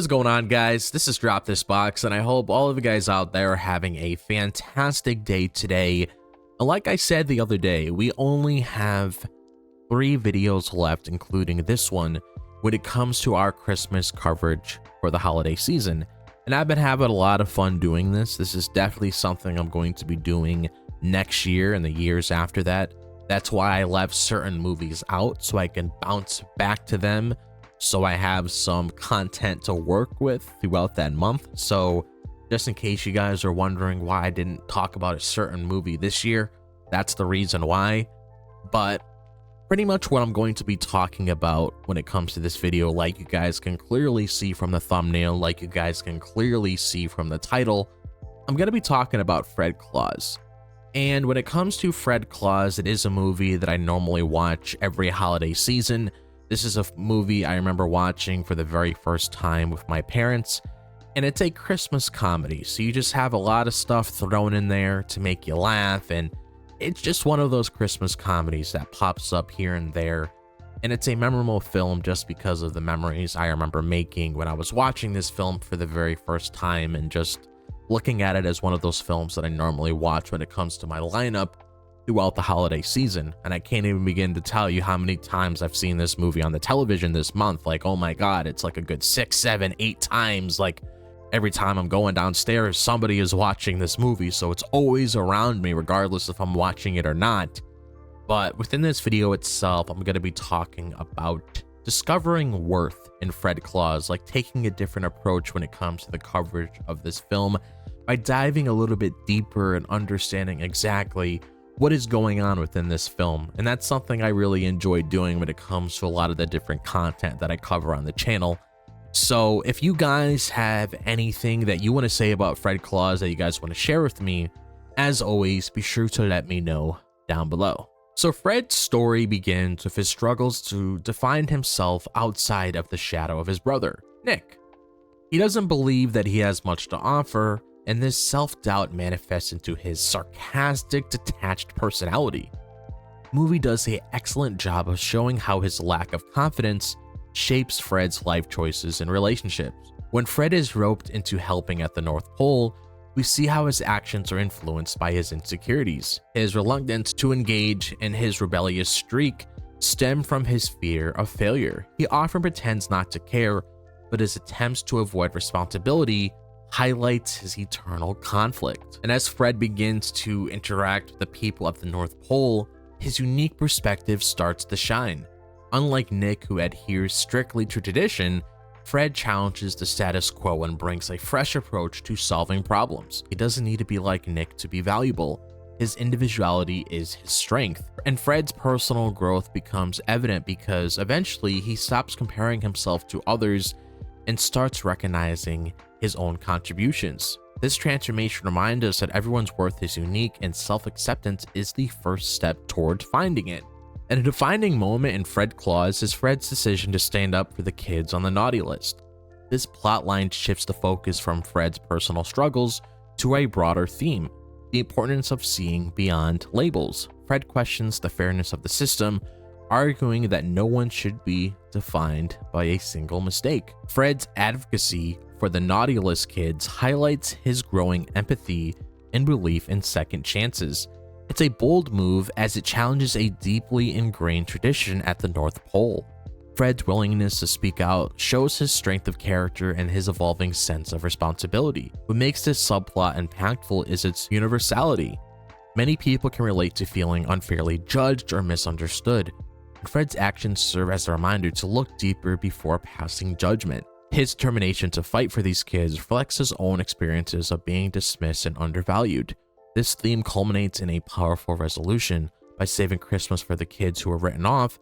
What is going on, guys? This is DropThisBox, and I hope all of you guys out there are having a fantastic day today. And like I said the other day, we only have 3 videos left, including this one, when it comes to our Christmas coverage for the holiday season. And I've been having a lot of fun doing this. This is definitely something I'm going to be doing next year and the years after that. That's why I left certain movies out, so I can bounce back to them, so I have some content to work with throughout that month. So just in case you guys are wondering why I didn't talk about a certain movie this year, that's the reason why. But pretty much what I'm going to be talking about when it comes to this video, like you guys can clearly see from the thumbnail, like you guys can clearly see from the title, I'm going to be talking about Fred Claus. And when it comes to Fred Claus, it is a movie that I normally watch every holiday season. This is a movie I remember watching for the very first time with my parents, and it's a Christmas comedy, so you just have a lot of stuff thrown in there to make you laugh, and it's just one of those Christmas comedies that pops up here and there, and it's a memorable film just because of the memories I remember making when I was watching this film for the very first time, and just looking at it as one of those films that I normally watch when it comes to my lineup throughout the holiday season. And I can't even begin to tell you how many times I've seen this movie on the television this month. Like, oh my god, it's like a good 6, 7, 8 times. Like, every time I'm going downstairs, somebody is watching this movie, so it's always around me regardless if I'm watching it or not. But within this video itself, I'm going to be talking about discovering worth in Fred Claus, like taking a different approach when it comes to the coverage of this film by diving a little bit deeper and understanding exactly what is going on within this film. And that's something I really enjoy doing when it comes to a lot of the different content that I cover on the channel. So if you guys have anything that you want to say about Fred Claus that you guys want to share with me, as always, be sure to let me know down below. So Fred's story begins with his struggles to define himself outside of the shadow of his brother, Nick. He doesn't believe that he has much to offer, and this self-doubt manifests into his sarcastic, detached personality. The movie does an excellent job of showing how his lack of confidence shapes Fred's life choices and relationships. When Fred is roped into helping at the North Pole, we see how his actions are influenced by his insecurities. His reluctance to engage in his rebellious streak stem from his fear of failure. He often pretends not to care, but his attempts to avoid responsibility highlights his eternal conflict. And as Fred begins to interact with the people of the North Pole, his unique perspective starts to shine. Unlike Nick, who adheres strictly to tradition, Fred challenges the status quo and brings a fresh approach to solving problems. He doesn't need to be like Nick to be valuable. His individuality is his strength. And Fred's personal growth becomes evident because eventually he stops comparing himself to others and starts recognizing his own contributions. This transformation reminds us that everyone's worth is unique, and self-acceptance is the first step toward finding it. And a defining moment in Fred Claus is Fred's decision to stand up for the kids on the naughty list. This plotline shifts the focus from Fred's personal struggles to a broader theme, the importance of seeing beyond labels. Fred questions the fairness of the system, arguing that no one should be defined by a single mistake. Fred's advocacy for the naughty list kids highlights his growing empathy and belief in second chances. It's a bold move as it challenges a deeply ingrained tradition at the North Pole. Fred's willingness to speak out shows his strength of character and his evolving sense of responsibility. What makes this subplot impactful is its universality. Many people can relate to feeling unfairly judged or misunderstood, and Fred's actions serve as a reminder to look deeper before passing judgment. His determination to fight for these kids reflects his own experiences of being dismissed and undervalued. This theme culminates in a powerful resolution. By saving Christmas for the kids who are written off,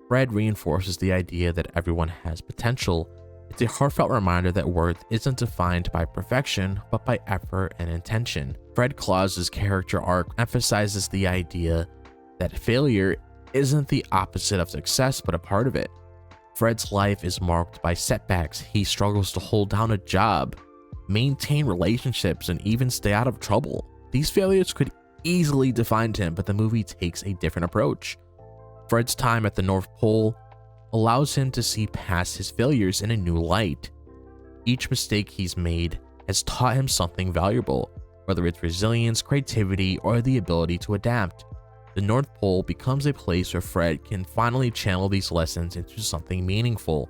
Fred reinforces the idea that everyone has potential. It's a heartfelt reminder that worth isn't defined by perfection, but by effort and intention. Fred Claus's character arc emphasizes the idea that failure isn't the opposite of success, but a part of it. Fred's life is marked by setbacks. He struggles to hold down a job, maintain relationships, and even stay out of trouble. These failures could easily define him, but the movie takes a different approach. Fred's time at the North Pole allows him to see past his failures in a new light. Each mistake he's made has taught him something valuable, whether it's resilience, creativity, or the ability to adapt. The North Pole becomes a place where Fred can finally channel these lessons into something meaningful.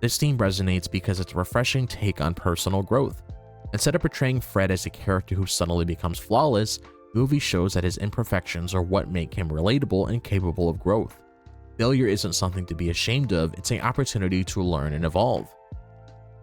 This theme resonates because it's a refreshing take on personal growth. Instead of portraying Fred as a character who suddenly becomes flawless, the movie shows that his imperfections are what make him relatable and capable of growth. Failure isn't something to be ashamed of, it's an opportunity to learn and evolve.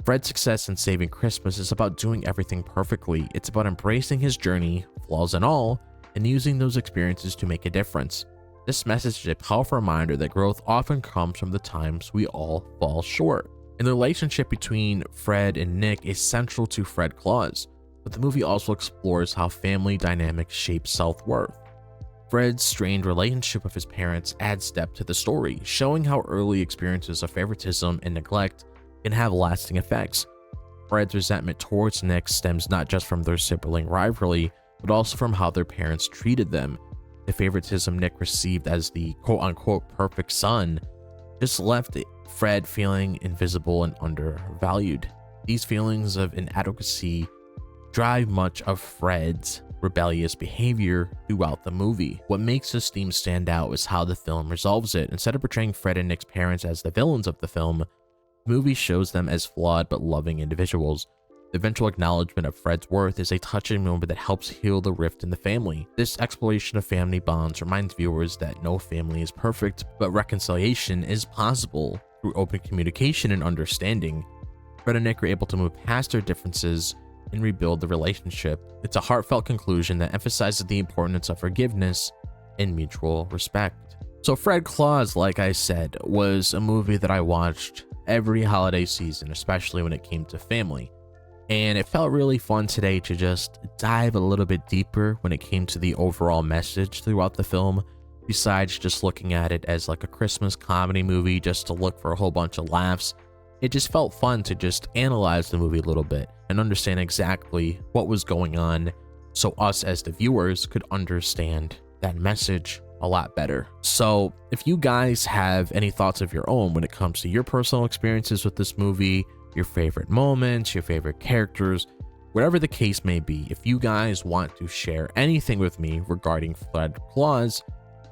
Fred's success in saving Christmas is about doing everything perfectly. It's about embracing his journey, flaws and all, and using those experiences to make a difference. This message is a powerful reminder that growth often comes from the times we all fall short. And the relationship between Fred and Nick is central to Fred Claus, but the movie also explores how family dynamics shape self-worth. Fred's strained relationship with his parents adds depth to the story, showing how early experiences of favoritism and neglect can have lasting effects. Fred's resentment towards Nick stems not just from their sibling rivalry, but also from how their parents treated them. The favoritism Nick received as the quote-unquote perfect son just left Fred feeling invisible and undervalued. These feelings of inadequacy drive much of Fred's rebellious behavior throughout the movie. What makes this theme stand out is how the film resolves it. Instead of portraying Fred and Nick's parents as the villains of the film, the movie shows them as flawed but loving individuals. The eventual acknowledgement of Fred's worth is a touching moment that helps heal the rift in the family. This exploration of family bonds reminds viewers that no family is perfect, but reconciliation is possible through open communication and understanding. Fred and Nick are able to move past their differences and rebuild the relationship. It's a heartfelt conclusion that emphasizes the importance of forgiveness and mutual respect. So Fred Claus, like I said, was a movie that I watched every holiday season, especially when it came to family. And it felt really fun today to just dive a little bit deeper when it came to the overall message throughout the film, besides just looking at it as like a Christmas comedy movie just to look for a whole bunch of laughs. It just felt fun to just analyze the movie a little bit and understand exactly what was going on, so us as the viewers could understand that message a lot better. So if you guys have any thoughts of your own when it comes to your personal experiences with this movie, your favorite moments, your favorite characters, whatever the case may be, if you guys want to share anything with me regarding Fred Claus,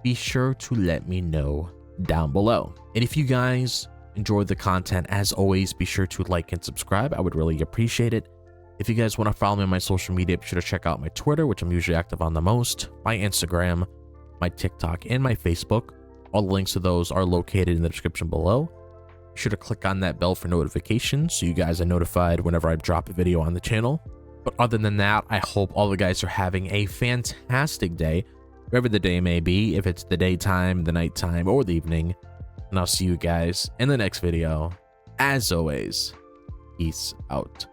be sure to let me know down below. And if you guys enjoyed the content, as always, be sure to like and subscribe. I would really appreciate it. If you guys want to follow me on my social media, be sure to check out my Twitter, which I'm usually active on the most, my Instagram, my TikTok, and my Facebook. All the links to those are located in the description below. Be sure to click on that bell for notifications so you guys are notified whenever I drop a video on the channel. But other than that, I hope all the guys are having a fantastic day, wherever the day may be, if it's the daytime, the nighttime, or the evening. And I'll see you guys in the next video. As always, peace out.